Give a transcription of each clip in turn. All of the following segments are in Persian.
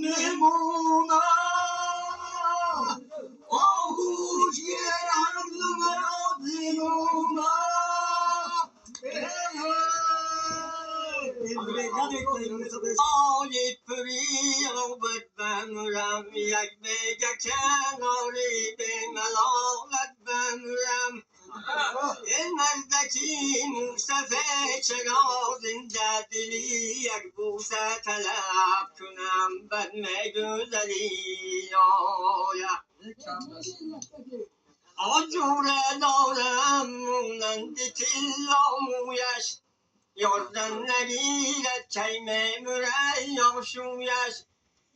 میمونم آهوش یه عقل مرا دیمونم آی پری رو بدبنرم یک بیگه کناری به ملالت بنرم این مردکی موسفه چرا زنده دلی یک بوسه طلب کنم بد میگذری آیا آجوره دارم مونند تلا مویش یاردن نگیرد چی میموره یا شویش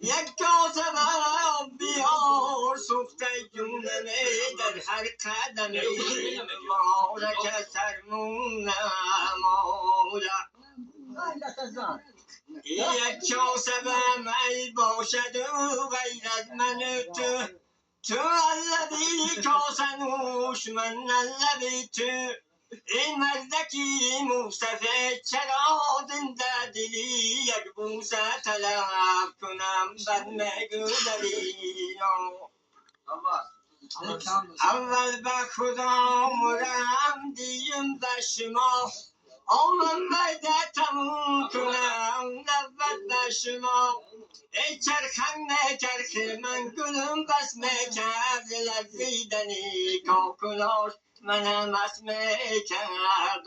یک کاسه برام بیار سوخته جونمه در هر قدمی مبارک سرمونم آیا یک کاسه به می باشد و غیر از من تو اللبی کاسه نوش من اللبی تو این مردکی موسفه چرا زنده دلی یک بوسه طلب کنم بد میگذری اول به خدا مرم دیم به شما آمم باید تموم کنم نبود به شما ای چرخم چرخ من گلم بس میکرد لرزیدنی کاکلاش منم بس میکرد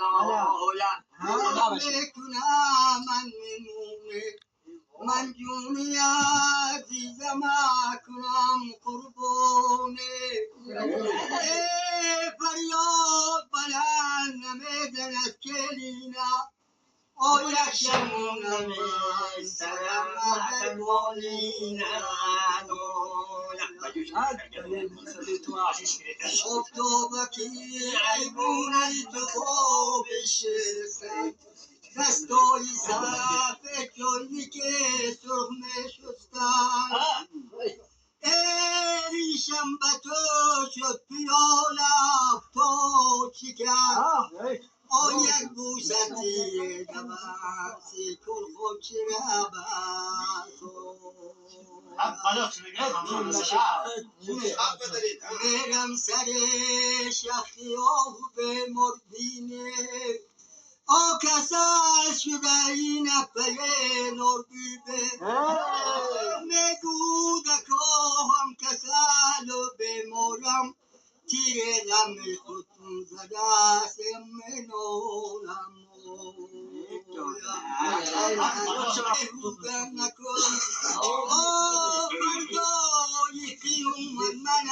میکنم من میمونه من جونی عزیزم کنم قربونه فریاد بلند نمیدن از کلینا آیا شمون سرم مدوالینا اکتوبکی ایبونه تو خوبش دستای صفه جایی که سرخ می شستن ریشم به تو شد پیالم تو چی کرد یک بوستی نمسی کل خود چی میرم سر شخصی آهو به مردینه کسل شده این اپه نردیده میگو دکاهم کسل و بمارم تیر غم خودم زده سمنولم بودن نکن مردای خیوم من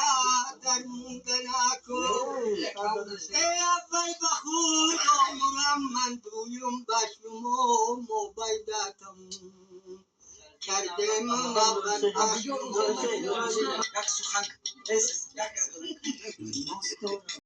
در موده نکن اول بخود آمورم من دویم بشم موبایدتم کردم اول بشم